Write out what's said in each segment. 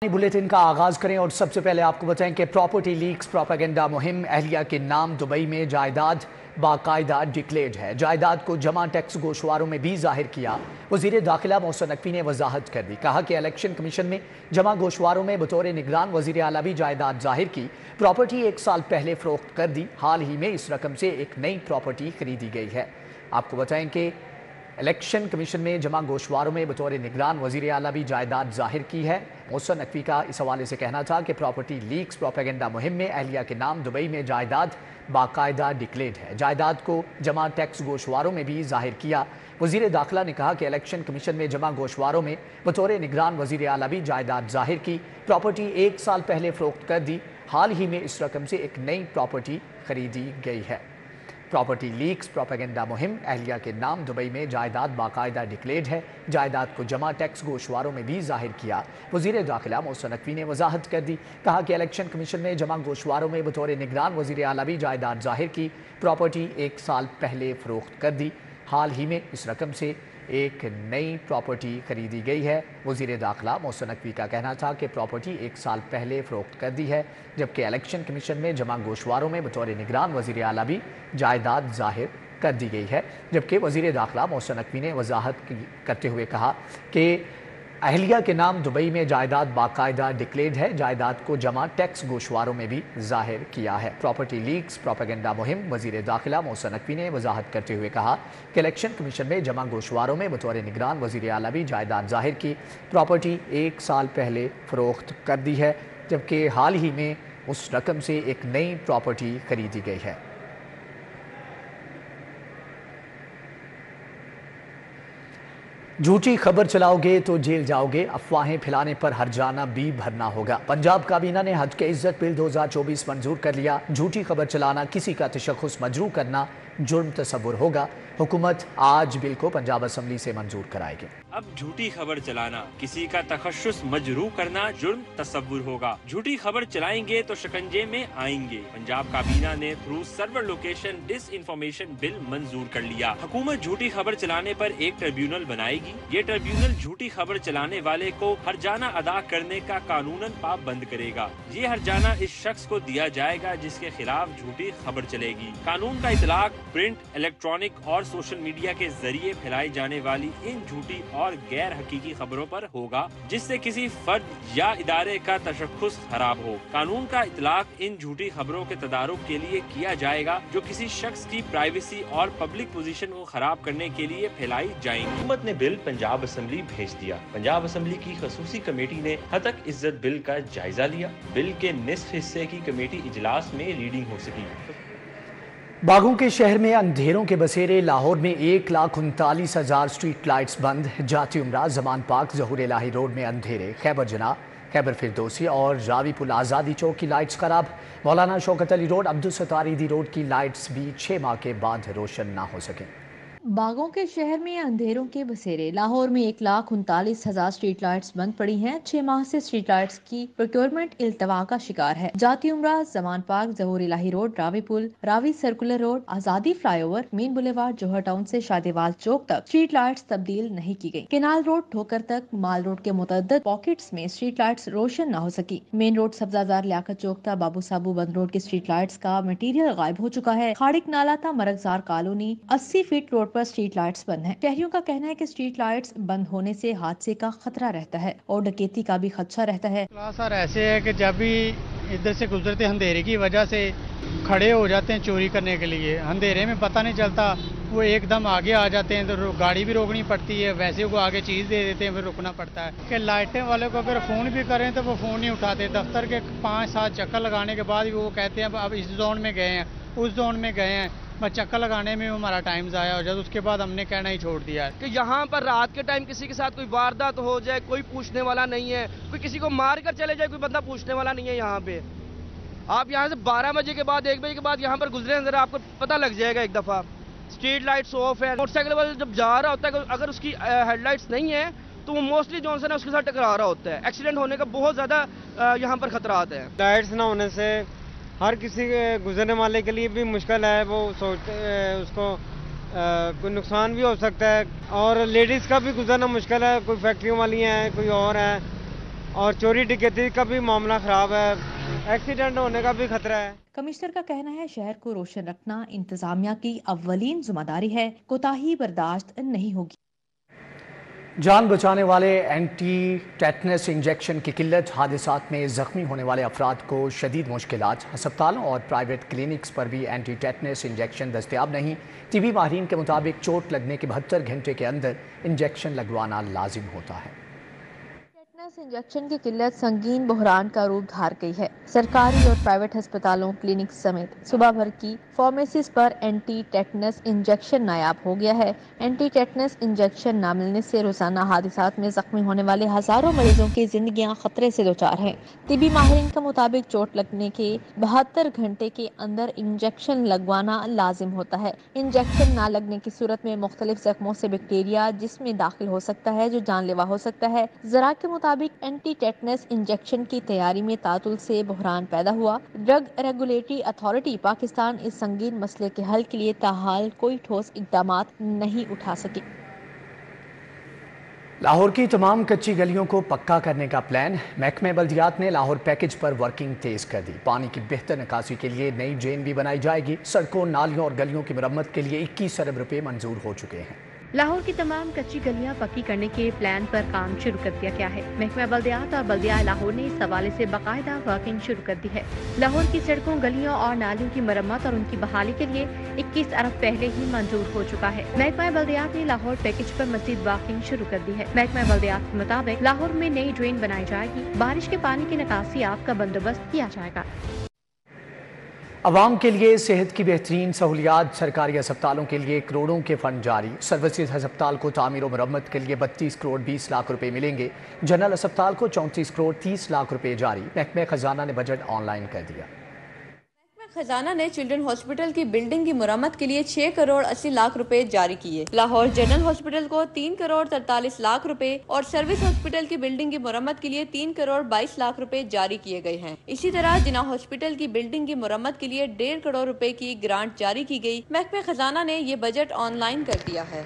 Bulletin का आगाज करें और सबसे पहले आपको बताएं कि प्रॉपर्टी लीक्स प्रोपेगेंडा मुहिम अहलिया के नाम दुबई में जायदाद बाकायदा डिक्लेयर्ड है। जायदाद को जमा टैक्स गोशवारों में भी जाहिर किया। वजीर दाखिला मोहसिन नकवी ने वजाहत कर दी, कहा कि इलेक्शन कमीशन में जमा गोशवारों में बतौर निगरान वजीर आला भी जायदाद जाहिर की। प्रॉपर्टी 1 साल पहले फरोख्त कर दी। हाल ही में इस रकम से एक नई प्रॉपर्टी खरीदी गई है। आपको बताएं कि इलेक्शन कमीशन में जमा गोशवारों में बतौर निगरान वजीर आला भी जायदाद जाहिर की है। मोहसिन नकवी का इस हवाले से कहना था कि प्रॉपर्टी लीक्स प्रोपेगेंडा मुहिम में अहलिया के नाम दुबई में जायदाद बाकायदा डिक्लेयर्ड है। जायदाद को जमा टैक्स गोशवारों में भी जाहिर किया। वजीर दाखिला ने कहा कि इलेक्शन कमीशन में जमा गोशवारों में बतौर निगरान वजीर आला भी जायदाद जाहिर की। प्रॉपर्टी 1 साल पहले फरोख्त कर दी। हाल ही में इस रकम से एक नई प्रॉपर्टी खरीदी गई है। प्रॉपर्टी लीक्स प्रोपेगेंडा मुहिम अहलिया के नाम दुबई में जायदाद बाकायदा डिक्लेयर्ड है। जायदाद को जमा टैक्स गोशवारों में भी जाहिर किया। वजीर दाखिला मोहसिन नकवी ने वजाहत कर दी, कहा कि इलेक्शन कमीशन में जमा गोशवारों में बतौर निगरान वजीर आला भी जायदाद जाहिर की। प्रॉपर्टी 1 साल पहले फरोख्त कर दी। हाल ही में इस रकम से एक नई प्रॉपर्टी खरीदी गई है। वजीर दाखिला मोहसिन नकवी का कहना था कि प्रॉपर्टी 1 साल पहले फरोख्त कर दी है, जबकि इलेक्शन कमीशन में जमा गोशवारों में बतौर निगरान वजीर आला भी जायदाद जाहिर कर दी गई है। जबकि वजीर दाखिला मोहसिन नकवी ने वजाहत करते हुए कहा कि अहलिया के नाम दुबई में जायदाद बाकायदा डिक्लेयर्ड है। जायदाद को जमा टैक्स गोशवारों में भी जाहिर किया है। प्रॉपर्टी लीक्स प्रोपेगेंडा मुहिम वजीर दाखिला मोहसिन नकवी ने वजाहत करते हुए कहा कि इलेक्शन कमीशन में जमा गोशवारों में बतौर निगरान वजीर आला भी जायदाद जाहिर की। प्रॉपर्टी 1 साल पहले फरोख्त कर दी है, जबकि हाल ही में उस रकम से एक नई प्रॉपर्टी खरीदी गई है। झूठी खबर चलाओगे तो जेल जाओगे, अफवाहें फैलाने पर हर्जाना भी भरना होगा। पंजाब काबीना ने हज के इज्जत बिल 2024 मंजूर कर लिया। झूठी खबर चलाना, किसी का तशख्खुस मजरूह करना जुर्म तस्वुर होगा। हुकूमत आज बिल को पंजाब असम्बली से मंजूर कराएगी। अब झूठी खबर चलाना, किसी का तशख्खुस मजरूह करना जुर्म तस्वुर होगा। झूठी खबर चलाएंगे तो शिकंजे में आएंगे। पंजाब काबीना ने through server location disinformation bill मंजूर कर लिया। हुकूमत झूठी खबर चलाने पर एक ट्रिब्यूनल बनाएगी। ये ट्रिब्यूनल झूठी खबर चलाने वाले को हर्जाना अदा करने का कानूनन पाबंद करेगा। ये हर्जाना इस शख्स को दिया जाएगा जिसके खिलाफ झूठी खबर चलेगी। कानून का इतलाक प्रिंट, इलेक्ट्रॉनिक और सोशल मीडिया के जरिए फैलाई जाने वाली इन झूठी और गैर हकीकी खबरों पर होगा जिससे किसी फर्द या इदारे का तशख्खुस खराब हो। कानून का इतलाक इन झूठी खबरों के तदारुक के लिए किया जाएगा जो किसी शख्स की प्राइवेसी और पब्लिक पोजीशन को खराब करने के लिए फैलाई जाएंगी। हुकूमत ने बिल पंजाब असम्बली भेज दिया। पंजाब असम्बली की खसूसी कमेटी ने हतक इज्जत बिल का जायजा लिया। बिल के निस्फ हिस्से की कमेटी इजलास में रीडिंग हो सकी। बागों के शहर में अंधेरों के बसेरे। लाहौर में 1,39,000 स्ट्रीट लाइट्स बंद। जाती उमरा, जमान पार्क, ज़हूर इलाही रोड में अंधेरे। खैबर जना, खैबर फिरदौसी और रावी पुल आज़ादी चौक की लाइट्स खराब। मौलाना शौकत अली रोड, अब्दुल सत्तार ईदी रोड की लाइट्स भी 6 माह के बाद रोशन ना हो सकें। बागों के शहर में अंधेरों के बसेरे। लाहौर में 1,39,000 स्ट्रीट लाइट्स बंद पड़ी हैं। 6 माह से स्ट्रीट लाइट्स की प्रोक्योरमेंट इल्तवा का शिकार है। जाती उमरा, जमान पार्क, ज़हूर इलाही रोड, रावी पुल, रावी सर्कुलर रोड, आजादी फ्लाईओवर, मेन बुलेवार्ड, जौहर टाउन से शादेवाल चौक तक स्ट्रीट लाइट्स तब्दील नहीं की गई। केनाल रोड, ठोकर तक, माल रोड के मुतअद्दिद पॉकेट्स में स्ट्रीट लाइट्स रोशन न हो सकी। मेन रोड, सब्जाजार, लियाकत चौक था, बाबू साबू बंद रोड की स्ट्रीट लाइट्स का मटीरियल गायब हो चुका है। खाड़िक नाला था, मरगजार कॉलोनी, 80 फीट रोड पर स्ट्रीट लाइट्स बंद हैं। शहरियों का कहना है कि स्ट्रीट लाइट्स बंद होने से हादसे का खतरा रहता है और डकैती का भी खदशा रहता है। सर ऐसे है कि जब भी इधर से गुजरते अंधेरे की वजह से खड़े हो जाते हैं चोरी करने के लिए। अंधेरे में पता नहीं चलता, वो एकदम आगे आ जाते हैं तो गाड़ी भी रोकनी पड़ती है। वैसे वो आगे चीज दे देते हैं, फिर रुकना पड़ता है। कि लाइटें वाले को अगर फोन भी करें तो वो फोन नहीं उठाते। दफ्तर के 5-7 चक्कर लगाने के बाद भी वो कहते हैं अब इस जोन में गए हैं, उस जोन में गए हैं। बस चक्कर लगाने में हमारा टाइम ज़ाया हो जाता, उसके बाद हमने कहना ही छोड़ दिया है कि यहाँ पर रात के टाइम किसी के साथ कोई वारदात हो जाए, कोई पूछने वाला नहीं है। कोई किसी को मार कर चले जाए, कोई बंदा पूछने वाला नहीं है। यहाँ पे आप यहाँ से 12 बजे के बाद 1 बजे के बाद यहाँ पर गुजरे जरा आपको पता लग जाएगा एक दफ़ा। स्ट्रीट लाइट्स ऑफ है। मोटरसाइकिल वाला जब जा रहा होता है, अगर उसकी हेडलाइट्स नहीं है तो वो मोस्टली जो है उसके साथ टकरा रहा होता है। एक्सीडेंट होने का बहुत ज़्यादा यहाँ पर खतरात है। लाइट्स ना होने से हर किसी के गुजरने वाले के लिए भी मुश्किल है। वो उसको कोई नुकसान भी हो सकता है और लेडीज़ का भी गुजरना मुश्किल है। कोई फैक्ट्रियों वाली हैं, कोई और है। اور چوری ڈکیتی کا بھی معاملہ خراب ہے، ایکسیڈنٹ ہونے کا بھی خطرہ ہے۔ کمشنر کا کہنا ہے شہر کو روشن رکھنا انتظامیہ کی اولین ذمہ داری ہے، کوتاہی برداشت نہیں ہوگی۔ جان بچانے والے اینٹی ٹیٹنس انجیکشن کی قلت، حادثات میں زخمی ہونے والے افراد کو شدید مشکلات، ہسپتالوں اور پرائیویٹ کلینکس پر بھی اینٹی ٹیٹنس انجیکشن دستیاب نہیں۔ طبی ماہرین کے مطابق چوٹ لگنے کے 72 گھنٹے کے اندر انجیکشن لگوانا لازم ہوتا ہے۔ ٹیٹنس انجیکشن کی قلت سنگین بحران کا روپ دھار گئی ہے۔ سرکاری اور پرائیویٹ ہسپتالوں، کلینکس سمیت صوبہ بھر کی فارمیسیز پر اینٹی ٹیٹنس انجیکشن نایاب ہو گیا ہے۔ اینٹی ٹیٹنس انجیکشن نہ ملنے سے روزانہ حادثات میں زخمی ہونے والے ہزاروں مریضوں کی زندگیاں خطرے سے دوچار ہیں۔ طبی ماہرین کے مطابق چوٹ لگنے کے 72 گھنٹے کے اندر انجیکشن لگوانا لازم ہوتا ہے۔ انجیکشن نہ لگنے کی صورت میں مختلف زخموں سے بیکٹیریا جسم میں داخل ہو سکتا ہے جو جان لیوا ہو سکتا ہے۔ ذرائع کے مطابق اینٹی ٹیٹنس انجیکشن کی تیاری میں تعطل سے بحران پیدا ہوا۔ ڈرگ ریگولیٹری اتھارٹی پاکستان اس سنگین مسئلے کے حل کے لیے تاحال کوئی ٹھوس اقدامات نہیں اٹھا سکی۔ لاہور کی تمام کچی گلیوں کو پکا کرنے کا پلان، محکمہ بلدیات نے لاہور پیکج پر ورکنگ تیز کر دی۔ پانی کی بہتر نکاسی کے لیے نئی ڈرین بھی بنائی جائے گی۔ سڑکوں، نالیوں اور گلیوں کی مرمت کے لیے 21 ارب روپے منظور ہو چکے ہیں۔ لاہور کی تمام کچی گلیاں پکی کرنے کے پلان پر کام شروع کر دیا گیا ہے۔ محکمہ بلدیات اور بلدیہ لاہور نے اس حوالے سے باقاعدہ ورکنگ شروع کر دی ہے۔ لاہور کی سڑکوں، گلیوں اور نالیوں کی مرمت اور ان کی بحالی کے لیے 21 ارب پہلے ہی منظور ہو چکا ہے۔ محکمہ بلدیات نے لاہور پیکج پر مزید ورکنگ شروع کر دی ہے۔ محکمہ بلدیات کے مطابق لاہور میں نئی ڈرین بنائی جائے گی، بارش کے پانی کی نکاسیات کا بندوبست کیا جائے گا۔ عوام کے لیے صحت کی بہترین سہولیات، سرکاری ہسپتالوں کے لیے کروڑوں کے فنڈ جاری۔ سروسز ہسپتال کو تعمیر و مرمت کے لیے 32 کروڑ 20 لاکھ روپے ملیں گے۔ جنرل ہسپتال کو 34 کروڑ 30 لاکھ روپے جاری۔ محکمہ خزانہ نے بجٹ آن لائن کر دیا۔ خزانہ نے چلڈرن ہاسپٹل کی بلڈنگ کی مرمت کے لیے 6 کروڑ 80 لاکھ روپے جاری کیے۔ لاہور جنرل ہاسپٹل کو 3 کروڑ 43 لاکھ روپے اور سروس ہاسپٹل کی بلڈنگ کی مرمت کے لیے 3 کروڑ 22 لاکھ روپے جاری کیے گئے ہیں۔ اسی طرح جناح ہاسپٹل کی بلڈنگ کی مرمت کے لیے 1.5 کروڑ روپے کی گرانٹ جاری کی گئی۔ محکمہ خزانہ نے یہ بجٹ آن لائن کر دیا ہے۔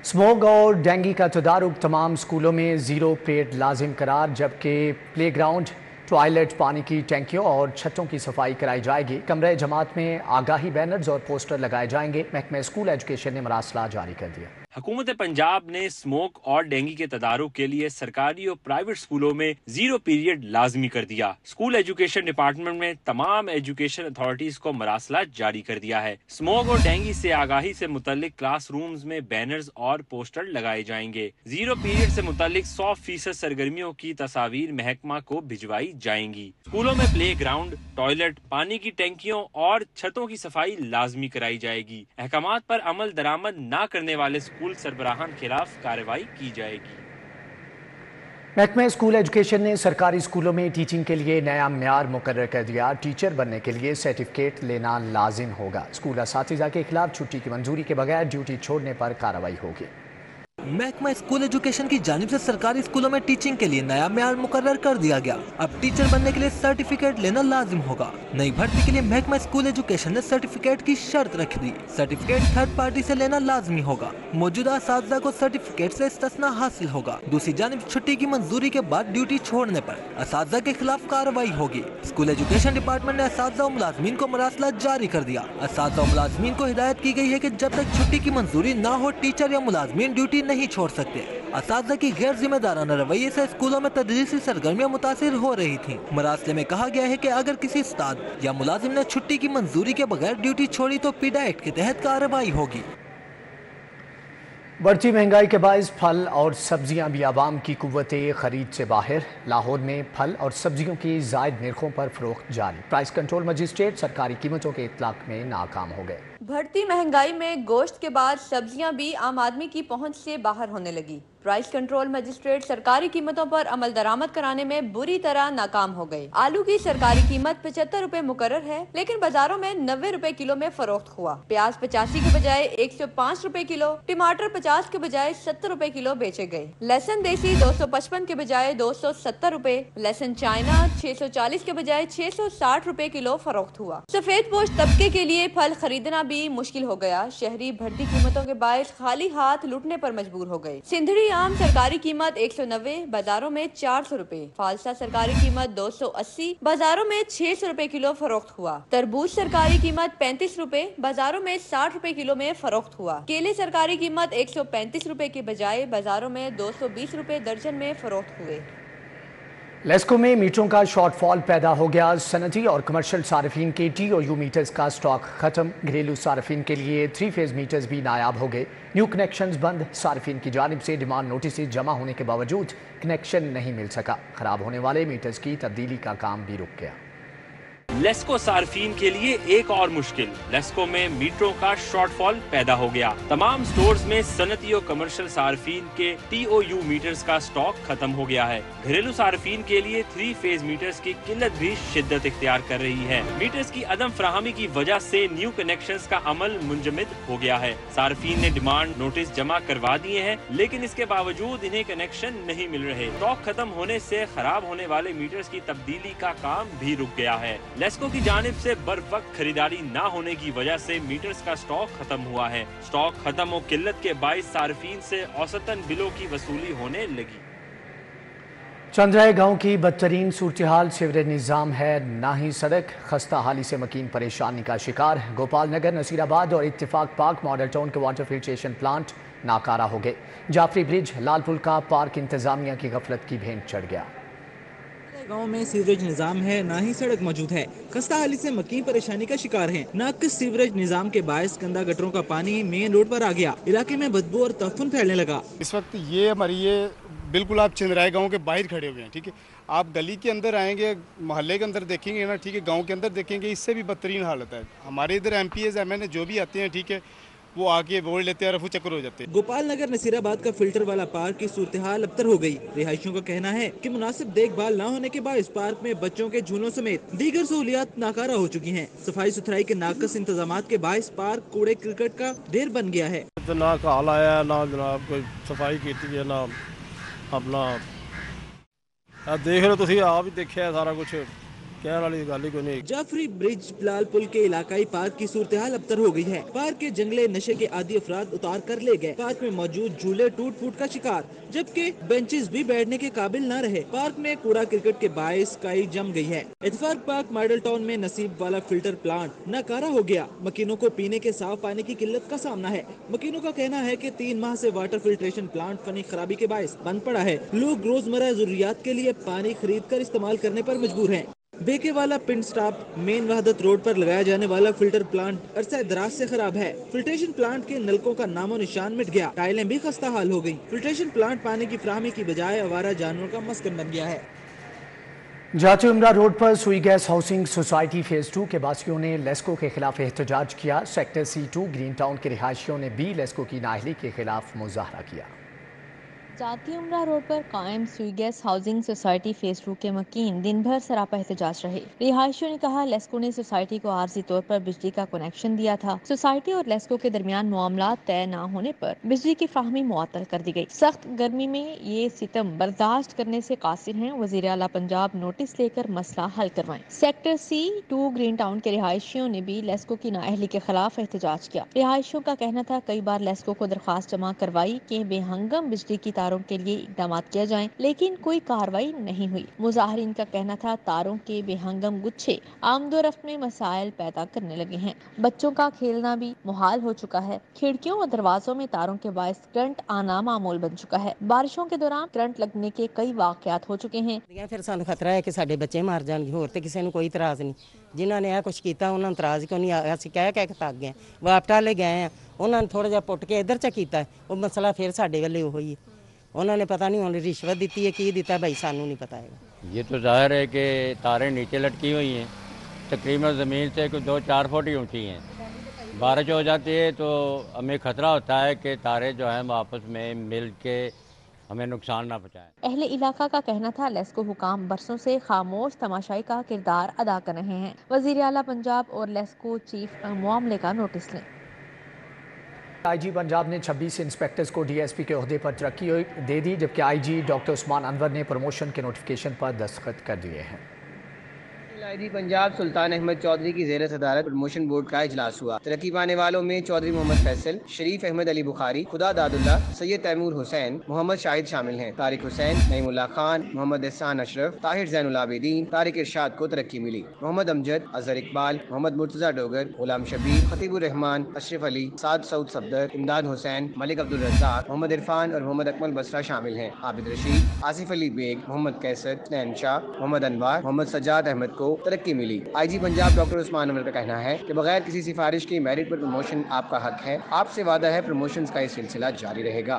اسموگ اور ڈینگی کا تدارک، تمام سکولوں میں 0 پیریڈ لازم قرار، جبکہ پلے گراؤنڈ، ٹوائلٹ، پانی کی ٹینکیوں اور چھتوں کی صفائی کرائی جائے گی۔ کمرہ جماعت میں آگاہی بینرز اور پوسٹر لگائے جائیں گے۔ محکمہ اسکول ایجوکیشن نے مراسلہ جاری کر دیا۔ حکومت پنجاب نے اسموک اور ڈینگی کے تدارک کے لیے سرکاری اور پرائیویٹ اسکولوں میں 0 پیریڈ لازمی کر دیا۔ اسکول ایجوکیشن ڈپارٹمنٹ میں تمام ایجوکیشن اتھارٹیز کو مراسلہ جاری کر دیا ہے۔ اسموک اور ڈینگی سے آگاہی سے متعلق کلاس رومز میں بینرز اور پوسٹر لگائے جائیں گے۔ 0 پیریڈ سے متعلق 100% سرگرمیوں کی تصاویر محکمہ کو بھجوائی جائیں گی۔ اسکولوں میں پلے گراؤنڈ، ٹوائلٹ، پانی کی ٹینکیوں اور چھتوں کی صفائی لازمی کرائی جائے گی۔ احکامات پر عمل درآمد نہ کرنے والے اسکول سربراہان خلاف کارروائی کی جائے گی۔ محکمہ اسکول ایجوکیشن نے سرکاری اسکولوں میں ٹیچنگ کے لیے نیا معیار مقرر کر دیا۔ ٹیچر بننے کے لیے سرٹیفکیٹ لینا لازم ہوگا۔ اسکول اساتذہ کے خلاف چھٹی کی منظوری کے بغیر ڈیوٹی چھوڑنے پر کارروائی ہوگی۔ محکمہ اسکول ایجوکیشن کی جانب سے سرکاری اسکولوں میں ٹیچنگ کے لیے نیا معیار مقرر کر دیا گیا۔ اب ٹیچر بننے کے لیے سرٹیفکیٹ لینا لازم ہوگا۔ نئی بھرتی کے لیے محکمہ اسکول ایجوکیشن نے سرٹیفکیٹ کی شرط رکھ دی۔ سرٹیفکیٹ تھرڈ پارٹی سے لینا لازمی ہوگا۔ موجودہ اساتذہ کو سرٹیفکیٹ سے استثناء حاصل ہوگا۔ دوسری جانب چھٹی کی منظوری کے بعد ڈیوٹی چھوڑنے پر اساتذہ کے خلاف کارروائی ہوگی۔ اسکول ایجوکیشن ڈپارٹمنٹ نے اساتذہ و ملازمین کو مراسلہ جاری کر دیا۔ اساتذہ و ملازمین کو ہدایت کی گئی ہے کہ جب تک چھٹی کی منظوری نہ ہو ٹیچر یا ملازمین ڈیوٹی نہیں چھوڑ سکتے۔ اساتذہ کی غیر ذمہ دارانہ رویے سے اسکولوں میں تدریسی سرگرمیاں متاثر ہو رہی تھیں۔ مراسلے میں کہا گیا ہے کہ اگر کسی استاد یا ملازم نے چھٹی کی منظوری کے بغیر ڈیوٹی چھوڑی تو پیڈا ایکٹ کے تحت کارروائی ہوگی۔ بڑھتی مہنگائی کے باعث پھل اور سبزیاں بھی عوام کی قوت خرید سے باہر۔ لاہور میں پھل اور سبزیوں کی زائد نرخوں پر فروخت جاری۔ پرائس کنٹرول مجسٹریٹ سرکاری قیمتوں کے اطلاق میں ناکام ہو گئے۔ بڑھتی مہنگائی میں گوشت کے بعد سبزیاں بھی عام آدمی کی پہنچ سے باہر ہونے لگی۔ پرائس کنٹرول مجسٹریٹ سرکاری قیمتوں پر عمل درآمد کرانے میں بری طرح ناکام ہو گئے۔ آلو کی سرکاری قیمت 75 روپے مقرر ہے، لیکن بازاروں میں 90 روپے کلو میں فروخت ہوا۔ پیاز 85 کے بجائے 105 روپے کلو، ٹماٹر 50 کے بجائے 70 روپے کلو بیچے گئے۔ لہسن دیسی 255 کے بجائے 270 روپے، لہسن چائنا 640 کے بجائے 660 روپے کلو فروخت ہوا۔ سفید پوش طبقے کے لیے پھل خریدنا بھی مشکل ہو گیا۔ شہری بڑھتی قیمتوں کے باعث خالی ہاتھ لوٹنے پر مجبور ہو گئے۔ سندھڑی आम सरकारी कीमत 190, बाजारों में 400 रुपए। फालसा सरकारी कीमत 280, बाजारों में 600 रुपए किलो फरोख्त हुआ। तरबूज सरकारी कीमत 35 रुपए, बाजारों में 60 रुपए किलो में फरोख्त हुआ। केले सरकारी कीमत 135 रुपए के बजाय बाजारों में 220 रुपए दर्जन में फरोख्त हुए। लेस्को में मीटरों का शॉर्टफॉल पैदा हो गया। सनती और कमर्शियल सार्फिन के TOU मीटर्स का स्टॉक खत्म। घरेलू सार्फिन के लिए 3 फेज मीटर्स भी नायाब हो गए। न्यू कनेक्शंस बंद। सार्फिन की जानिब से डिमांड नोटिस जमा होने के बावजूद कनेक्शन नहीं मिल सका। खराब होने वाले मीटर्स की तब्दीली का काम भी रुक गया। लेस्को सार्फिन के लिए एक और मुश्किल। लेस्को में मीटरों का शॉर्टफॉल पैदा हो गया। तमाम स्टोर्स में सनती और कमर्शियल सार्फिन के TOU मीटर्स का स्टॉक खत्म हो गया है। घरेलू सार्फिन के लिए 3 फेज मीटर्स की किल्लत भी शिद्दत इख्तियार कर रही है। मीटर्स की अदम फराहमी की वजह से न्यू कनेक्शंस का अमल मुंजमद हो गया है। सार्फिन ने डिमांड नोटिस जमा करवा दिए हैं, लेकिन इसके बावजूद इन्हें कनेक्शन नहीं मिल रहे। स्टॉक खत्म होने से खराब होने वाले मीटर्स की तब्दीली का काम भी रुक गया है। लेस्को की जानिब से बर वक्त खरीदारी ना होने की वजह से मीटर्स का स्टॉक खत्म हुआ है। स्टॉक खत्म और किल्लत के बाइस सार्फिन से औसतन बिलों की वसूली होने लगी। चंद्राय गांव की बदतरीन सूरत-ए-हाल। सीवरेज निज़ाम है ना ही सड़क। खस्ता हाली से मकीन परेशानी का शिकार। गोपाल नगर, नसीराबाद और इत्तेफाक पार्क मॉडल टाउन के वाटर फिल्ट्रेशन प्लांट नाकारा हो गए। जाफरी ब्रिज, लालपुल का पार्क इंतजामिया की गफलत की भेंट चढ़ गया। गांव में सीवरेज निजाम है ना ही सड़क मौजूद है। खस्ता हाली से मकीन परेशानी का शिकार हैं। नाकिस सीवरेज निजाम के बायस गंदा गटरों का पानी मेन रोड पर आ गया। इलाके में बदबू और तफन फैलने लगा। इस वक्त ये बिल्कुल आप चंद्राय गांव के बाहर खड़े हुए हैं, ठीक है। आप गली के अंदर आएंगे, मोहल्ले के अंदर देखेंगे ना, ठीक है, गांव के अंदर देखेंगे, इससे भी बदतरीन हालत है। हमारे इधर MPs MNA जो भी आते हैं, ठीक है, वो आके वोट लेते हैं और वो चक्कर हो जाते हैं। गोपाल नगर नसीराबाद का फिल्टर वाला पार्क की सूरत-ए-हाल अबतर हो गई। रिहायशियों का कहना है कि मुनासिब देखभाल न होने के बाद इस पार्क में बच्चों के झूलों समेत दीगर सहूलियात नाकारा हो चुकी हैं। सफाई सुथराई के नाकस इंतजामात के बायस पार्क कूड़े क्रिकेट का ढेर बन गया है। तो ना काल आया, ना जनाब कोई सफाई की है, ना अपना देख लो, तुसी आप ही देखा सारा कुछ। जाफरी ब्रिज, लाल पुल के इलाकाई पार्क की सूरत-ए-हाल अबतर हो गई है। पार्क के जंगले नशे के आदी अफराद उतार कर ले गए। पार्क में मौजूद झूले टूट फूट का शिकार, जबकि बेंचेस भी बैठने के काबिल न रहे। पार्क में कूड़ा क्रिकेट के बायस काई जम गई है। इत्तेफाक पार्क मॉडल टाउन में नसीब वाला फिल्टर प्लांट नाकारा हो गया। मकीनों को पीने के साफ पानी की किल्लत का सामना है। मकीनों का कहना है कि 3 माह से वाटर फिल्ट्रेशन प्लांट फनी खराबी के बायस बंद पड़ा है। लोग रोजमर्रा जरूरियात के लिए पानी खरीद कर इस्तेमाल करने पर मजबूर हैं। बेके वाला पिंड स्टॉप मेन वहदत रोड पर लगाया जाने वाला फिल्टर प्लांट अरसा दराज से खराब है। फिल्ट्रेशन प्लांट के नलकों का नामो निशान मिट गया। टाइलें भी खस्ता हाल हो गई। फिल्ट्रेशन प्लांट पानी की फराहमी की बजाय आवारा जानवरों का मस्कन बन गया है। जाती उमरा रोड पर सुई गैस हाउसिंग सोसाइटी फेज 2 के बासियों ने लेस्को के खिलाफ एहतजाज किया। सेक्टर C2 ग्रीन टाउन के रिहायशियों ने भी लेस्को की नाअहली के खिलाफ मुजाहरा किया। जाती उमरा रोड पर कायम सुई गैस हाउसिंग सोसाइटी फेज 2 के मकीन दिन भर सरापा एहतजाज रहे। रिहायशियों ने कहा लेस्को ने सोसाइटी को आर्जी तौर पर बिजली का कनेक्शन दिया था। सोसाइटी और लेस्को के दरमियान मामला तय न होने पर बिजली की फ्राहमी मुअत्तल कर दी गई। सख्त गर्मी में ये सितम बर्दाश्त करने से कासिर हैं। वजीर आला पंजाब नोटिस लेकर मसला हल करवाएं। सेक्टर C2 ग्रीन टाउन के रिहायशियों ने भी लेस्को की नाअहली के खिलाफ एहतजाज किया। रिहायशियों का कहना था कई बार लेस्को को दरखास्त जमा करवाई कि बेहंगम बिजली की तारों के लिए इकदाम किया जाएं, लेकिन कोई कार्रवाई नहीं हुई। मुजाहिरीन का कहना था तारों के बेहंगम गुच्छे आमदोरफ्त में मसाइल पैदा करने लगे हैं। बच्चों का खेलना भी मुहाल हो चुका है। खिड़कियों और दरवाजों में तारों के बायस करंट आना मामूल बन चुका है। बारिशों के दौरान करंट लगने के कई वाकयात हो चुके हैं। फिर सानू खतरा है कि साडे बच्चे मार जाणगे। होर ते किसी कोई इतराज नहीं। जिन्हों ने कुछ किया उन्होंने इतराज क्यों नहीं आया। असीं कह के थक गए, वापटा ले गए हैं। उन्होंने थोड़ा जिहा पुट के इधर च किया, वो मसला फिर साडे वाले वही है। उन्होंने पता नहीं उन्होंने रिश्वत दी है कि दिता भाई सानू नहीं पता है। ये तो जाहिर है कि तारें नीचे लटकी हुई हैं, तकरीबन ज़मीन से कुछ 2-4 फुट ही ऊँची हैं। बारिश हो जाती है तो हमें खतरा होता है कि तारे जो हैं आपस में मिल के हमें नुकसान ना पहुँचाएं। अहले इलाका का कहना था लेस्को हुकाम बरसों से खामोश तमाशाई का किरदार अदा कर रहे हैं। वजीर आला पंजाब और लेस्को चीफ मामले का नोटिस लें। IG पंजाब ने 26 इंस्पेक्टर्स को DSP के ओहदे पर तरक्की दे दी, जबकि IG डॉक्टर उस्मान अनवर ने प्रमोशन के नोटिफिकेशन पर दस्तखत कर दिए हैं। आईजी पंजाब सुल्तान अहमद चौधरी की ज़ेर सदारत प्रमोशन बोर्ड का इजलास हुआ। तरक्की पाने वालों में चौधरी मोहम्मद फैसल, शरीफ अहमद अली बुखारी, खुदा दादुल्ला, सैयद तैमूर हुसैन, मोहम्मद शाहिद शामिल हैं। तारिक हुसैन, नईमुल्लाह खान, मोहम्मद एहसान अशरफ, ताहिर ज़ैनुल आबिदीन, तारिक इरशाद को तरक्की मिली। मोहम्मद अमजद, अजहर इकबाल, मोहम्मद मुर्तज़ा डोगर, गुलाम शबीर, खतीबुर रहमान, अशरफ अली, साद सऊद सफदर, इमदाद हुसैन, मलिक अब्दुल रज़्ज़ाक, मोहम्मद इरफान और मोहम्मद अकमल बसरा शामिल हैं। आबिद रशीद, आसिफ अली बेग, मोहम्मद कैसर, नैन शाह, मोहम्मद अनवार, मोहम्मद सज्जाद अहमद को तरक्की मिली। आईजी पंजाब डॉक्टर उस्मान अनवर का कहना है कि बगैर किसी सिफारिश की मेरिट पर प्रमोशन आपका हक है। आपसे वादा है प्रमोशंस का ये सिलसिला जारी रहेगा।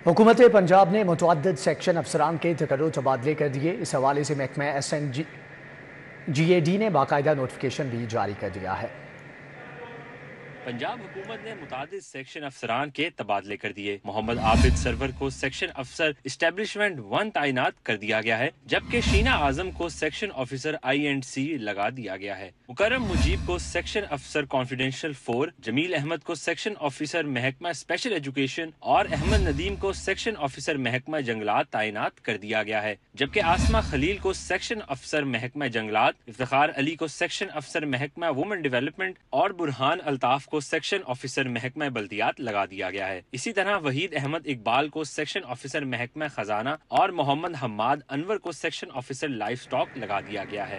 हुकूमत पंजाब ने मुतअद्दिद सेक्शन अफसरान के तकर्रुर तबादले कर दिए। इस हवाले से महकमा SNGAD ने बाकायदा नोटिफिकेशन भी जारी कर दिया है। पंजाब हुकूमत ने मुतादिद सेक्शन अफसरान के तबादले कर दिए। मोहम्मद आबिद सरवर को सेक्शन अफसर इस्टेब्लिशमेंट 1 तैनात कर दिया गया है, जबकि शीना आजम को सेक्शन ऑफिसर I&C लगा दिया गया है। मुकर्रम मुजीब को सेक्शन अफसर कॉन्फिडेंशियल 4, जमील अहमद को सेक्शन ऑफिसर महकमा स्पेशल एजुकेशन और अहमद नदीम को सेक्शन ऑफिसर महकमा जंगलात तैनात कर दिया गया है, जबकि आसमा खलील को सेक्शन अफसर महकमा जंगलात, इफ्तिखार अली को सेक्शन अफसर महकमा वुमेन डेवलपमेंट और बुरहान अल्ताफ को सेक्शन ऑफिसर महकमा बल्दियात लगा दिया गया है। इसी तरह वहीद अहमद इकबाल को सेक्शन ऑफिसर महकमा खजाना और मोहम्मद हम्माद अनवर को सेक्शन ऑफिसर लाइफ स्टॉक लगा दिया गया है।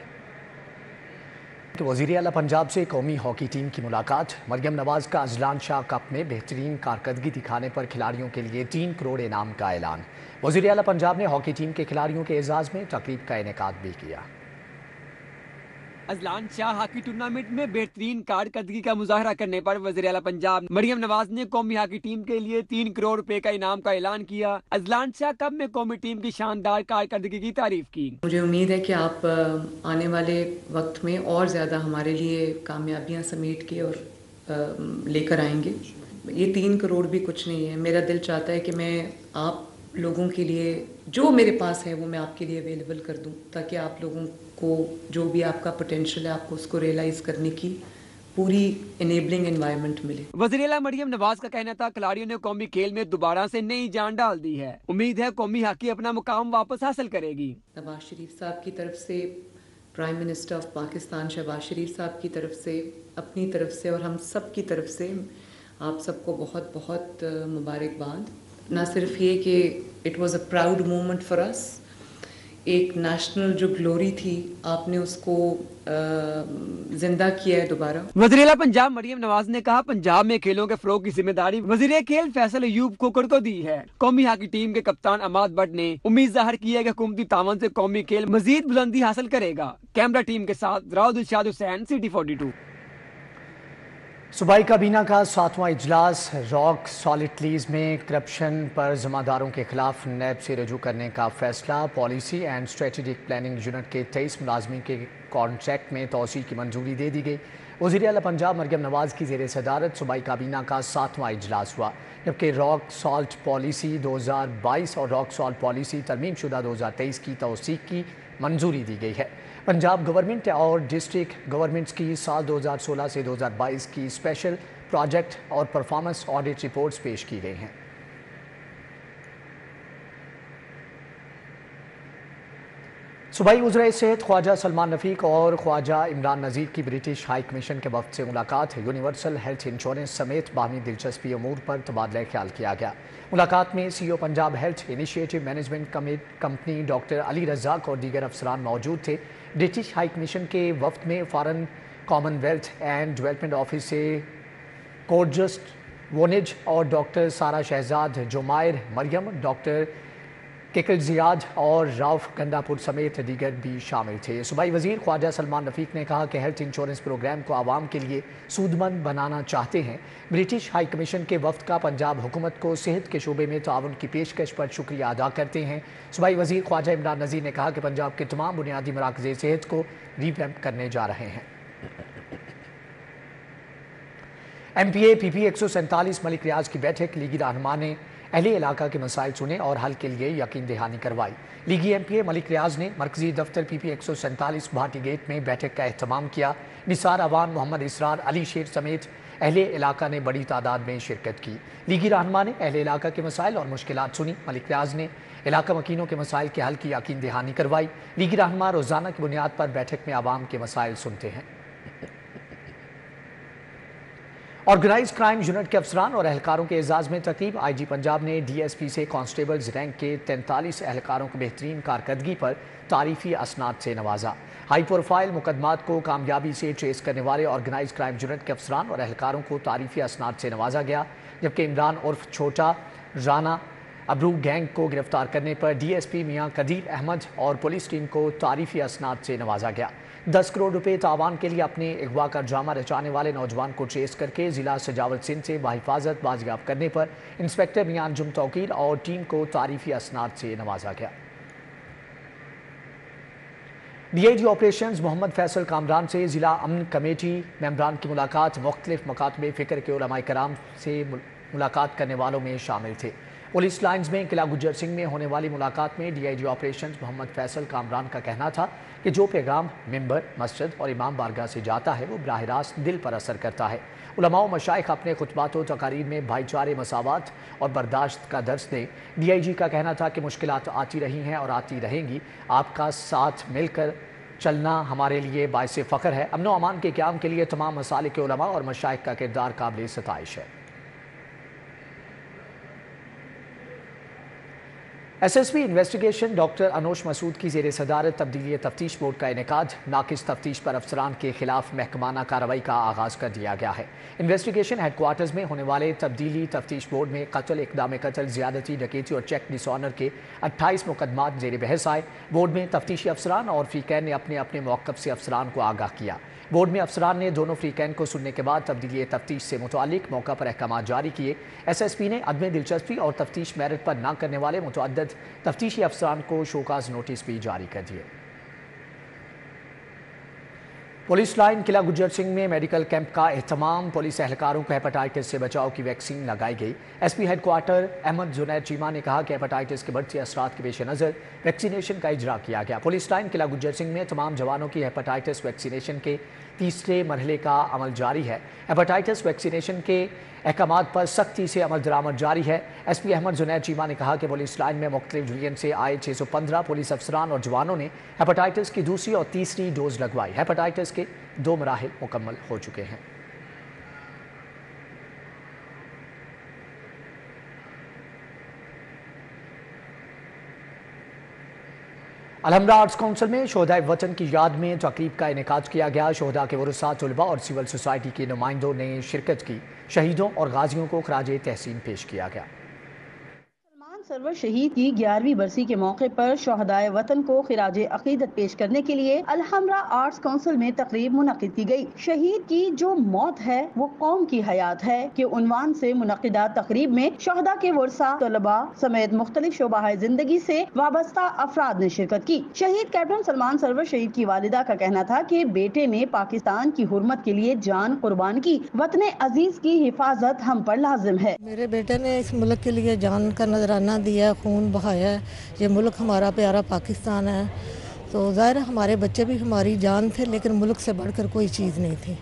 वज़ीर आला पंजाब से कौमी हॉकी टीम की मुलाकात। मरियम नवाज का अजलान शाह कप में बेहतरीन कारकर्दगी दिखाने पर खिलाड़ियों के लिए 3 करोड़ इनाम का ऐलान। वज़ीर आला पंजाब ने हॉकी टीम के खिलाड़ियों के एजाज में तकरीब का इनेकाद भी किया। अजलान शाह हॉकी टूर्नामेंट में बेहतरीन कारकर्दगी का मुजाहरा करने पर वज़ीर आला पंजाब मरियम नवाज ने कौमी हॉकी टीम के लिए 3 करोड़ रुपए का इनाम का ऐलान किया। अजलान शाह कप में कौमी टीम की शानदार कारकर्दगी की तारीफ की। मुझे उम्मीद है कि आप आने वाले वक्त में और ज़्यादा हमारे लिए कामयाबियाँ समेट के और लेकर आएंगे। ये 3 करोड़ भी कुछ नहीं है। मेरा दिल चाहता है कि मैं आप लोगों के लिए जो मेरे पास है वो मैं आपके लिए अवेलेबल कर दूं, ताकि आप लोगों को जो भी आपका पोटेंशियल है आपको उसको रियलाइज करने की पूरी इनेबलिंग एनवायरनमेंट मिले। वज़ीर आला मरियम नवाज का कहना था खिलाड़ियों ने कौमी खेल में दोबारा से नई जान डाल दी है। उम्मीद है कौमी हॉकी अपना मुकाम वापस हासिल करेगी। नवाज शरीफ साहब की तरफ से, prime minister of Pakistan Shahbaz Sharif साहब की तरफ से, अपनी तरफ से और हम सब की तरफ से आप सबको बहुत बहुत मुबारकबाद। ना सिर्फ ये कि it was a proud moment for us, एक नेशनल जो ग्लोरी थी आपने उसको जिंदा किया है दोबारा। वज़ीर आला पंजाब मरियम नवाज ने कहा पंजाब में खेलों के फरोग की जिम्मेदारी वज़ीर खेल फैसल अयूब खोखर को दी है। कौमी हॉकी टीम के कप्तान अमाद भट्ट ने उम्मीद जाहिर की है कि हुकूमती तावन से कौमी खेल मजीद बुलंदी हासिल करेगा। कैमरा टीम के साथ राउद इरशाद हुसैन, सिटी 42। सूबाई काबीना का 7वां इजलास। रॉक सॉलिड में करप्शन पर जिम्मेदारों के खिलाफ नैब से रजू करने का फैसला। Policy and strategic planning unit के 23 मुलाजमीन के कॉन्ट्रैक्ट में तोसी की मंजूरी दे दी गई। वज़ीर आला पंजाब मरियम नवाज की ज़ेर सदारत सूबाई काबीना का 7वां इजलास हुआ, जबकि रॉक सॉल्ट पॉलिसी 2022 और रॉक सॉल्ट पॉलिसी तरमीम शुदा 2023 की तौसीक की मंजूरी दी गई है। पंजाब गवर्नमेंट और डिस्ट्रिक्ट गवर्नमेंट्स की साल 2016 से 2022 की स्पेशल प्रोजेक्ट और परफॉर्मेंस ऑडिट रिपोर्ट्स पेश की गई हैं। सूबाई वज़ीर सेहत ख्वाजा सलमान रफ़ीक और ख्वाजा इमरान नज़ीर की ब्रिटिश हाई कमीशन के वफ़द से मुलाकात। यूनिवर्सल हेल्थ इंश्योरेंस समेत बाहमी दिलचस्पी अमूर पर तबादला ख्याल किया गया। मुलाकात में CEO Punjab health initiative management company doctor Ali Razzaq और दीगर अफसरान मौजूद थे। ब्रिटिश हाई कमीशन के वफ़द में foreign Commonwealth and development office से कोर्जस्ट वोनिज और डॉक्टर सारा शहजाद, जुमायर मरियम, डॉक्टर किकल जियाद और राउफ गंडापुर समेत दीगर भी शामिल थे। सूबाई वज़ीर ख्वाजा सलमान रफ़ीक ने कहा कि हेल्थ इंश्योरेंस प्रोग्राम को आवाम के लिए सूदमंद बनाना चाहते हैं। ब्रिटिश हाई कमीशन के वफ़द का पंजाब हुकूमत को सेहत के शोबे में ताउन की पेशकश पर शुक्रिया अदा करते हैं। सूबाई वज़ीर ख्वाजा इमरान नज़ीर ने कहा कि पंजाब के तमाम बुनियादी मराकज़ सेहत को रिवैम्प करने जा रहे हैं। MPA PP 147 मलिक रियाज की बैठक। लीगी रहनुमा ने अहले इलाका के मसाइल सुने और हल के लिए यकीन दहानी करवाई। लीगी MPA मलिक रियाज ने मरकजी दफ्तर PP 147 भाटी गेट में बैठक का एहतमाम किया। निसार अवान, मोहम्मद इसरार, अली शेर समेत اہل علاقہ نے بڑی تعداد میں شرکت کی۔ لیگی رہنما نے اہل علاقہ کے مسائل اور مشکلات سنی۔ ملک ریاض نے علاقہ مکینوں کے مسائل کے حل کی یقین دہانی کروائی۔ لیگی رہنما روزانہ کی بنیاد پر بیٹھک میں عوام کے مسائل سنتے ہیں۔ آرگنائز کرائم یونٹ کے افسران اور اہلکاروں کے اعزاز میں تقریب۔ آئی جی پنجاب نے ڈی ایس پی سے کانسٹیبلز رینک کے 43 اہلکاروں کو بہترین کارکردگی پر تعریفی اسناد سے نوازا۔ ہائی پروفائل مقدمات کو کامیابی سے ٹریس کرنے والے آرگنائز کرائم یونٹ کے افسران اور اہلکاروں کو تعریفی اسناد سے نوازا گیا، جبکہ عمران عرف چھوٹا رانا ابرو گینگ کو گرفتار کرنے پر ڈی ایس پی میاں قدیر احمد اور پولیس ٹیم کو تعریفی اسناد سے نوازا گیا۔ 10 کروڑ روپے تاوان کے لیے اپنے اغوا کا ڈرامہ رچانے والے نوجوان کو ٹریس کر کے ضلع سجاوت سندھ سے بحفاظت بازیاب کرنے پر انسپیکٹر میاں انجم توقیر اور ٹیم کو تعریفی اسناد سے نوازا گیا۔ ڈی آئی جی آپریشنز محمد فیصل کامران سے ضلع امن کمیٹی ممبران کی ملاقات۔ مختلف مکاتب فکر کے علماء کرام سے ملاقات کرنے والوں میں شامل تھے۔ پولیس لائنز میں قلعہ گجر سنگھ میں ہونے والی ملاقات میں ڈی آئی جی آپریشنز محمد فیصل کامران کا کہنا تھا کہ جو پیغام ممبر، مسجد اور امام بارگاہ سے جاتا ہے وہ براہ راست دل پر اثر کرتا ہے۔ علماء و مشائخ اپنے خطبات و تقاریر میں بھائی چارے، مساوات اور برداشت کا درس دیں۔ ڈی آئی جی کا کہنا تھا کہ مشکلات آتی رہی ہیں اور آتی رہیں گی، آپ کا ساتھ مل کر چلنا ہمارے لیے باعث فخر ہے۔ امن و امان کے قیام کے لیے تمام مسالک کے علماء اور مشائخ کا کردار قابل ستائش ہے۔ S S P investigation doctor Anoush Masood کی زیر صدارت تبدیلی تفتیش بورڈ کا انعقاد۔ ناقص تفتیش پر افسران کے خلاف محکمانہ کارروائی کا آغاز کر دیا گیا ہے۔ انویسٹیگیشن ہیڈ کوارٹرز میں ہونے والے تبدیلی تفتیش بورڈ میں قتل، اقدام قتل، زیادتی، ڈکیتی اور چیک ڈس آنر کے 28 مقدمات زیر بحث آئے۔ بورڈ میں تفتیشی افسران اور فریقین نے اپنے اپنے موقف سے افسران کو آگاہ کیا۔ بورڈ میں افسران نے دونوں فریقین کو سننے کے بعد تبدیلی تفتیش سے متعلق موقع پر احکامات جاری کیے۔ ایس ایس پی نے عدم دلچسپی اور تفتیش میرٹ پر نہ کرنے والے متعدد تفتیشی افسران کو شوکاز نوٹس بھی جاری کر دیے۔ پولیس لائن قلعہ گجر سنگھ میں میڈیکل کیمپ کا اہتمام۔ پولیس اہلکاروں کو ہیپاٹائٹس سے بچاؤ کی ویکسین لگائی گئی۔ S P headquarter Ahmad Zunaid Cheema نے کہا کہ ہیپاٹائٹس کے بڑھتے اثرات کے پیش نظر ویکسینیشن کا اجرا کیا گیا۔ پولیس لائن قلعہ گجر سنگھ میں تمام جوانوں کی ہیپاٹائٹس ویکسینیشن کے تیسرے مرحلے کا عمل جاری ہے۔ ہیپاٹائٹس ویکسینیشن کے احکامات پر سختی سے عمل درآمد جاری ہے۔ ایس پی احمد زنید چیمہ نے کہا کہ پولیس لائن میں مختلف ڈویژن سے آئے 615 پولیس افسران اور جوانوں نے ہیپاٹائٹس کی دوسری اور تیسری ڈوز لگوائی۔ ہیپاٹائٹس کے 2 مراحل مکمل ہو چکے ہیں۔ الحمرا آرٹس کونسل میں شہدائے وطن کی یاد میں تقریب کا انعقاد کیا گیا۔ شہداء کے ورثاء، طلباء اور سول سوسائٹی کے نمائندوں نے شرکت کی۔ شہیدوں اور غازیوں کو خراج تحسین پیش کیا گیا۔ سرور شہید کی 11ویں برسی کے موقع پر شہدائے وطن کو خراج عقیدت پیش کرنے کے لیے الحمرا آرٹس کونسل میں تقریب منعقد کی گئی۔ شہید کی جو موت ہے وہ قوم کی حیات ہے کے عنوان سے منعقدہ تقریب میں شہداء کے ورثاء، طلباء سمیت مختلف شعبہ زندگی سے وابستہ افراد نے شرکت کی۔ شہید کیپٹن سلمان سرور شہید کی والدہ کا کہنا تھا کہ بیٹے نے پاکستان کی حرمت کے لیے جان قربان کی۔ وطن عزیز کی حفاظت ہم پر لازم ہے۔ میرے بیٹے نے اس ملک کے لیے جان کا نذرانہ دیا، خون بہایا ہے۔ یہ ملک ہمارا پیارا پاکستان ہے، تو ظاہر ہمارے بچے بھی ہماری جان تھے، لیکن ملک سے بڑھ کر کوئی چیز نہیں تھی۔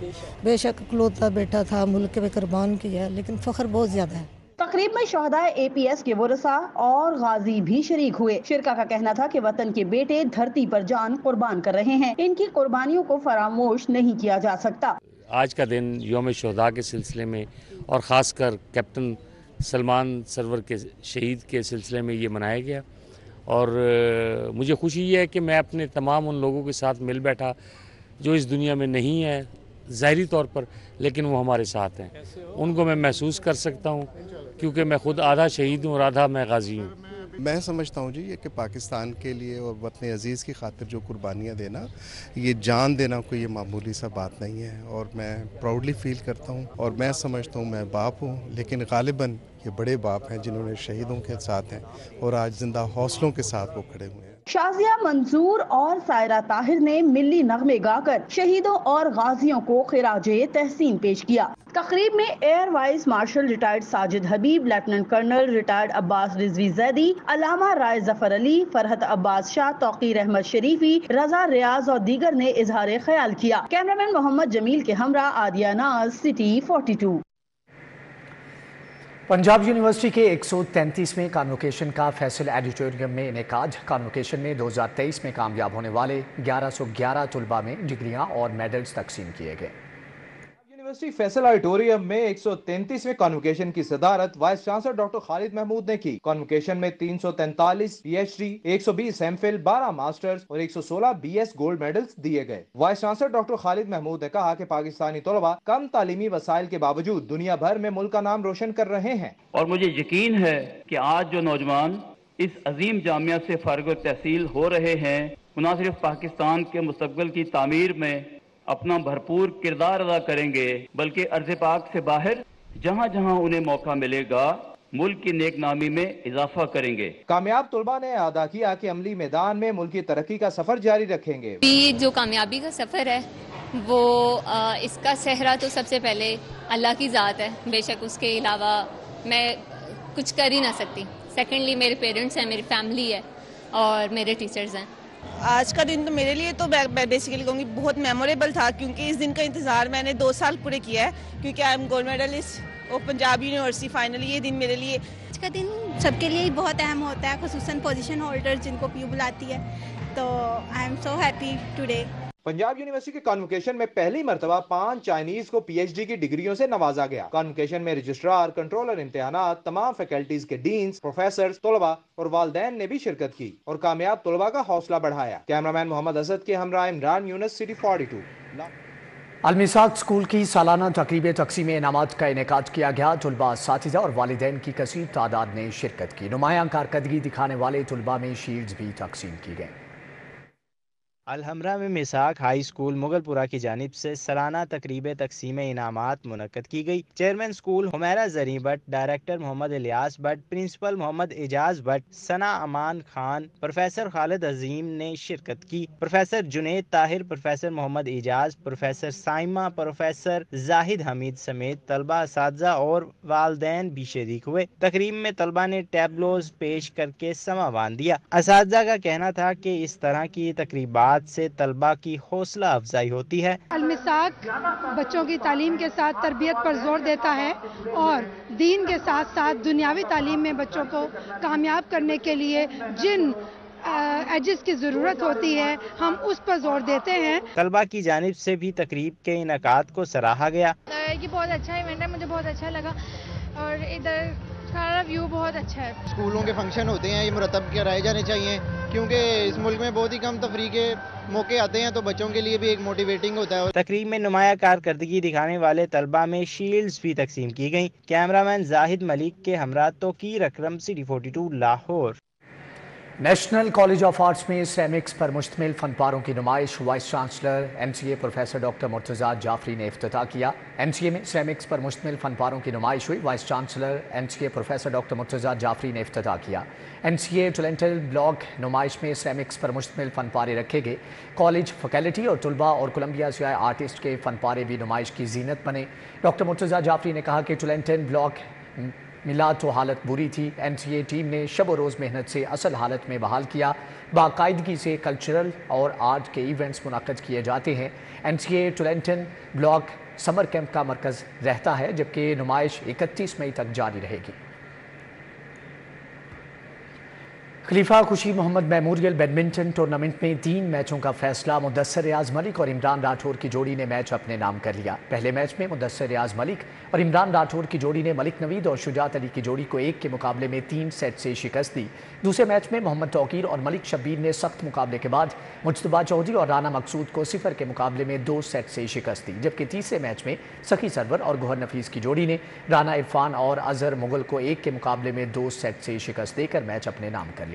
بے شک اکلوتا بیٹا تھا، ملک کے قربان کیا، لیکن فخر بہت زیادہ ہے۔ تقریب میں شہدائے اے پی ایس کے ورثاء اور غازی بھی شریک ہوئے۔ شرکا کا کہنا تھا کہ وطن کے بیٹے دھرتی پر جان قربان کر رہے ہیں، ان کی قربانیوں کو فراموش نہیں کیا جا سکتا۔ آج کا دن یوم شہداء کے سلسلے میں اور خاص کر کیپٹن سلمان سرور کے شہید کے سلسلے میں یہ منایا گیا، اور مجھے خوشی یہ ہے کہ میں اپنے تمام ان لوگوں کے ساتھ مل بیٹھا جو اس دنیا میں نہیں ہیں ظاہری طور پر، لیکن وہ ہمارے ساتھ ہیں۔ ان کو میں محسوس کر سکتا ہوں کیونکہ میں خود آدھا شہید ہوں اور آدھا میں غازی ہوں۔ میں سمجھتا ہوں جی یہ کہ پاکستان کے لیے اور وطن عزیز کی خاطر جو قربانیاں دینا، یہ جان دینا کوئی یہ معمولی سا بات نہیں ہے، اور میں پراؤڈلی فیل کرتا ہوں، اور میں سمجھتا ہوں میں باپ ہوں، لیکن غالباً ये बड़े बाप हैं जिन्होंने शहीदों के साथ हैं और आज जिंदा हौसलों के साथ वो खड़े हुए हैं। शाजिया मंसूर और सायरा ताहिर ने मिली नगमे गाकर शहीदों और गाजियों को खिराजे तहसीन पेश किया। तकरीब में air vice marshal retired Sajid Habib, lieutenant colonel retired Abbas Rizvi Zaidi, Allama Rai Zafar Ali, Farhat Abbas Shah, Tauqeer Ahmad Sharifi, Raza Riaz और दीगर ने इजहार ख्याल किया। कैमरामैन मोहम्मद जमील के हमरा आदिया नाज, सिटी 42। पंजाब यूनिवर्सिटी के 133वें कॉन्वोकेशन का फैसल एडिटोरियम में इनेकाद। कॉन्वोकेशन में 2023 में कामयाब होने वाले 1111 तुलबा में डिग्रियां और मेडल्स तकसीम किए गए। यूनिवर्सिटी फैसल ऑडिटोरियम में 133वें कॉन्वोकेशन की सदारत vice chancellor doctor Khalid Mahmood ने की। कॉन्वोकेशन में 343 पीएचडी, 120 एमफिल, 12 मास्टर्स और 116 बीएस गोल्ड मेडल्स दिए गए। Vice chancellor doctor Khalid Mahmood ने कहा कि पाकिस्तानी तलबा कम तालीमी वसाइल के बावजूद दुनिया भर में मुल्क का नाम रोशन कर रहे हैं और मुझे यकीन है कि आज जो नौजवान इस अजीम जामिया से फारिग तहसील हो रहे हैं वो न सिर्फ पाकिस्तान के मुस्तकबिल की तामीर में अपना भरपूर किरदार अदा करेंगे बल्कि अर्ज़ पाक से बाहर जहाँ जहाँ उन्हें मौका मिलेगा मुल्क की नेक नामी में इजाफा करेंगे। कामयाब तुलबा ने अदा किया कि अमली मैदान में मुल्क की तरक्की का सफर जारी रखेंगे। ये जो कामयाबी का सफर है वो इसका सहरा तो सबसे पहले अल्लाह की ज़ात है, बेशक उसके अलावा मैं कुछ कर ही ना सकती। सेकेंडली मेरे पेरेंट्स हैं, मेरी फैमिली है और मेरे टीचर्स हैं। आज का दिन तो मेरे लिए तो मैं बेसिकली कहूँगी बहुत मेमोरेबल था, क्योंकि इस दिन का इंतज़ार मैंने 2 साल पूरे किया है, क्योंकि आई एम गोल्ड मेडलिस्ट और पंजाब यूनिवर्सिटी। फाइनली ये दिन मेरे लिए, आज का दिन सबके लिए बहुत अहम होता है, खुसूसन पोजीशन होल्डर जिनको पीयू बुलाती है, तो I am so happy today. Punjab university के कॉन्वोकेशन में पहली मरतबा 5 चाइनीज को पीएचडी की डिग्रियों से नवाजा गया। कॉन्वोकेशन में रजिस्ट्रार, कंट्रोलर इम्तिहानात, तमाम फैकल्टीज के डीन्स, प्रोफेसर, तलबा और वालदैन ने भी शिरकत की और कामयाब तलबा का हौसला बढ़ाया। कैमरामैन मोहम्मद असद के हमरा इमरान यूनुस, सिटी 42। अलमिसाक स्कूल की सालाना तकरीब तकसीम इनामात का इनेकाद किया गया। तलबा, असातिज़ा और वालिदैन की कसीर तादाद ने शिरकत की। नुमायां कारकर्दगी दिखाने वाले तलबा में शील्ड्स भी तकसीम की गई। अलहमरा में मिसाक हाई स्कूल मुगलपुरा की जानिब से सालाना तकरीब तकसीम इनामात मुनक्कद की गई। Chairman school Humaira Zari Bhatt, director Mohammad Ilyas Bhatt, principal Mohammad Ejaz Bhatt, Sana Aman Khan, professor Khalid Azeem ने शिरकत की। Professor Junaid Tahir, professor Mohammad Ejaz, professor Saima, professor Zahid Hameed समेत तलबा, असातिज़ा और वालदैन भी शरीक हुए। तकरीब में तलबा ने टैबलोज पेश करके समा बांध दिया। असातिज़ा का कहना था कि इस तरह की तकरीबात से तलबा की हौसला अफजाई होती है। अलमिसाक बच्चों की तालीम के साथ तरबियत पर जोर देता है और दीन के साथ साथ दुनियावी तालीम में बच्चों को कामयाब करने के लिए जिन एजेस की ज़रूरत होती है हम उस पर जोर देते हैं। तलबा की जानिब से भी तकरीब के इनकाद को सराहा गया। ये बहुत अच्छा इवेंट है, मुझे बहुत अच्छा लगा और इधर सारा व्यू बहुत अच्छा है। स्कूलों के फंक्शन होते हैं ये मुरतब कराए जाने चाहिए, क्योंकि इस मुल्क में बहुत ही कम तफरीह के मौके आते हैं, तो बच्चों के लिए भी एक मोटिवेटिंग होता है। तकरीब में नुमाया कारकर्दगी दिखाने वाले तलबा में शील्ड्स भी तकसीम की गयी। कैमरामैन जाहिद मलिक के हमरा Tauqeer Akram, city 42 Lahore. National college of arts में सेरेमिक्स पर मुश्तमिल फनपारों की नुमाइश vice chancellor MCA professor doctor Murtaza Jafri ने इफ्तिताह किया। एमसीए में सेरेमिक्स पर मुश्तमिल फनपारों की नुमाइश हुई। Vice chancellor MCA professor doctor Murtaza Jafri ने इफ्तिताह किया। एमसीए टैलेंटल ब्लॉग नुमाइश में सेरेमिक्स पर मुश्तमिल फनपारे रखे गए। कॉलेज फैकल्टी और तलबा और कोलंबिया से आए आर्टिस्ट के फनपारे भी नुमाइश की जीनत बने। डॉक्टर मुर्तज़ा जाफरी ने कहा कि टैलेंटल ब्लॉग मिला तो हालत बुरी थी। एमसीए टीम ने शब व रोज़ मेहनत से असल हालत में बहाल किया। बाकायदगी से कल्चरल और आर्ट के इवेंट्स मुनक़्क़द किए जाते हैं। एमसीए टैलेंटल ब्लॉग समर कैंप का मरकज़ रहता है, जबकि नुमाइश 31 मई तक जारी रहेगी। खलीफा खुशी मोहम्मद मेमोरियल बैडमिंटन टूर्नामेंट में 3 मैचों का फैसला मुदस्सिर रियाज मलिक और इमरान राठौर की जोड़ी ने मैच अपने नाम कर लिया। पहले मैच में मुदस्सिर रियाज मलिक और इमरान राठौर की जोड़ी ने मलिक नवीद और शुजात अली की जोड़ी को 1 के मुकाबले में 3 सेट से शिकस्त दी। दूसरे मैच में मोहम्मद तौकीर और मलिक शब्बीर ने सख्त मुकाबले के बाद मुज्तबा चौधरी और राना मकसूद को 0 के मुकाबले में 2 सेट से शिकस्त दी। जबकि तीसरे मैच में सखी सरवर और गोहर नफीस की जोड़ी ने राना इरफान और अजहर मुगल को 1 के मुकाबले में 2 सेट से शिकस्त देकर मैच अपने नाम कर लिया।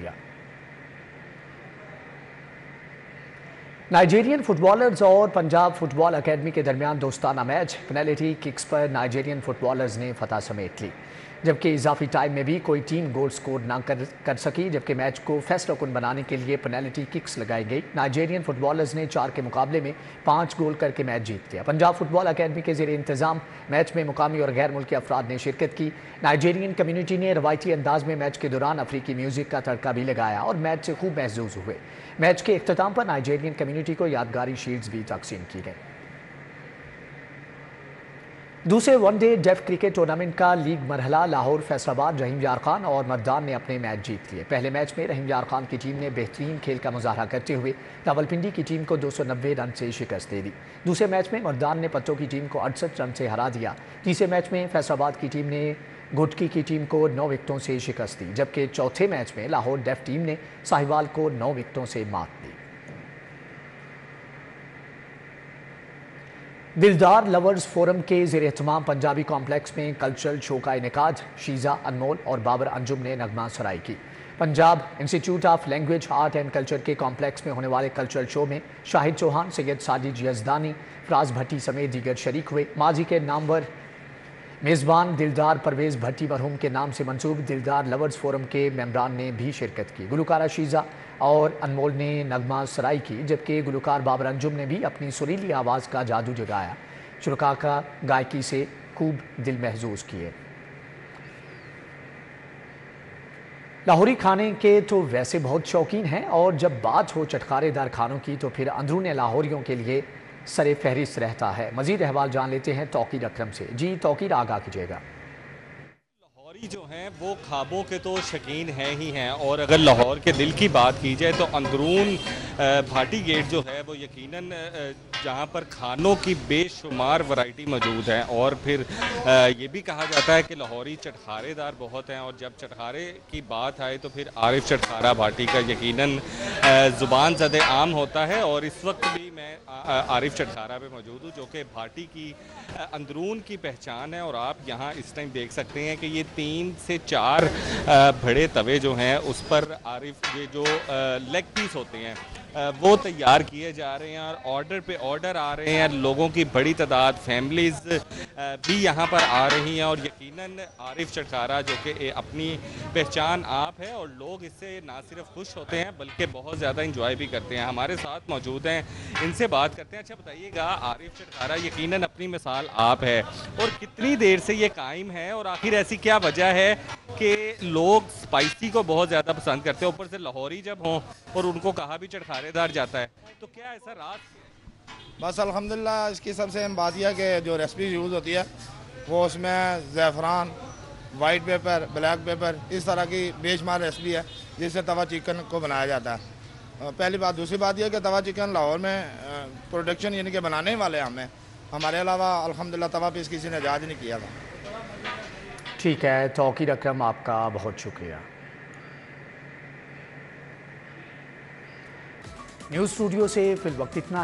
नाइजीरियन फुटबॉलर्स और पंजाब फुटबॉल अकेडमी के दरमियान दोस्ताना मैच। पेनल्टी किक्स पर नाइजीरियन फुटबॉलर्स ने फतह समेट ली। जबकि इजाफी टाइम में भी कोई टीम गोल स्कोर ना कर सकी, जबकि मैच को फैसला कुन बनाने के लिए पेनल्टी किक्स लगाई गई। नाइजीरियन फुटबॉलर्स ने 4 के मुकाबले में 5 गोल करके मैच जीत लिया। पंजाब फुटबॉल अकेडमी के ज़ेरे इंतज़ाम मैच में मुकामी और गैर मुल्की अफराद ने शिरकत की। नाइजीरियन कम्युनिटी ने रवायती अंदाज में मैच के दौरान अफ्रीकी म्यूज़िक का तड़का भी लगाया और मैच से खूब महसूस हुए। मैच के इख्तिताम पर नाइजीरियन कम्युनिटी को यादगारी शील्ड्स भी तकसीम की गई। दूसरे वनडे डेफ क्रिकेट टूर्नामेंट का लीग मरहला लाहौर, फैसलाबाद, रहीम यार खान और मर्दान ने अपने मैच जीत लिए। पहले मैच में रहीम यार खान की टीम ने बेहतरीन खेल का मुजाहरा करते हुए रावलपिंडी की टीम को 290 रन से शिकस्त दे दी। दूसरे मैच में मर्दान ने पत्तों की टीम को 68 रन से हरा दिया। तीसरे मैच में फैसलाबाद की टीम ने गुटकी की टीम को 9 विकेटों से शिकस्त दी, जबकि चौथे मैच में लाहौर डेफ टीम ने साहिवाल को 9 विकेटों से मात दी। दिलदार लवर्स फोरम के ज़ेरे एहतमाम पंजाबी कॉम्प्लेक्स में कल्चरल शो का इनेकाद शीजा, अनमोल और बाबर अंजुम ने नगमा सराई की। Punjab institute of language, art and culture के कॉम्प्लेक्स में होने वाले कल्चरल शो में शाहिद चौहान, सैयद साजिद यजदानी, फराज भट्टी समेत दीगर शरीक हुए। माजी के नामवर मेज़बान दिलदार परवेज़ भट्टी मरहूम के नाम से मंसूब दिलदार लवर्स फोरम के मेंबरान ने भी शिरकत की। गुलकारा शीजा और अनमोल ने नगमा सराई की, जबकि गुलकार बाबर अंजुम ने भी अपनी सुरीली आवाज़ का जादू जगाया। शुरका का गायकी से खूब दिल महसूस किए। लाहौरी खाने के तो वैसे बहुत शौकीन हैं और जब बात हो चटखारेदार खानों की तो फिर अंदरून लाहौरियों के लिए सरे फहरिस्त रहता है। मजीद अहवाल जान लेते हैं तौकीर अकरम से। जी तौकीर, आगाह कीजिएगा। लाहौरी जो हैं वो ख्वाबों के तो शौकीन हैं ही हैं, और अगर लाहौर के दिल की बात की जाए तो अंदरून भाटी गेट जो है वो यकीनन जहाँ पर खानों की बेशुमार वैरायटी मौजूद है। और फिर ये भी कहा जाता है कि लाहौरी चटखारेदार बहुत हैं, और जब चटखारे की बात आए तो फिर आरिफ चटखारा भाटी का यकीनन ज़ुबान ज़द आम होता है। और इस वक्त भी मैं आरिफ चटखारा पे मौजूद हूँ जो कि भाटी की अंदरून की पहचान है। और आप यहाँ इस टाइम देख सकते हैं कि ये 3 से 4 बड़े तवे जो हैं उस पर आरिफ ये जो लेग पीस होते हैं वो तैयार किए जा रहे हैं, और ऑर्डर पे ऑर्डर आ रहे हैं। लोगों की बड़ी तादाद, फैमिलीज़ भी यहाँ पर आ रही हैं, और यकीनन आरिफ चटखारा जो कि अपनी पहचान आप है, और लोग इससे ना सिर्फ खुश होते हैं बल्कि बहुत ज़्यादा इंजॉय भी करते हैं। हमारे साथ मौजूद हैं, इनसे बात करते हैं। अच्छा बताइएगा, आरिफ चटखारा यकीनन अपनी मिसाल आप है, और कितनी देर से ये कायम है, और आखिर ऐसी क्या वजह है कि लोग स्पाइसी को बहुत ज़्यादा पसंद करते हैं, ऊपर से लाहौरी जब हों और उनको कहा भी चटखारेदार जाता है, तो क्या ऐसा रात? बस अल्हम्दुलिल्लाह, इसकी सबसे अहम बात यह कि जो रेसिपी यूज़ होती है वो उसमें ज़ैफ़रान, वाइट पेपर, ब्लैक पेपर, इस तरह की बेशुमार रेसिपी है जिससे तवा चिकन को बनाया जाता है। पहली बात। दूसरी बात यह कि तवा चिकन लाहौर में प्रोडक्शन यानी कि बनाने वाले हमें, हमारे अलावा अल्हम्दुलिल्लाह तवा पीस किसी ने इजाज़ नहीं किया था। ठीक है तौकीर अकरम, आपका बहुत शुक्रिया। न्यूज़ स्टूडियो से फिल वक्त इतना।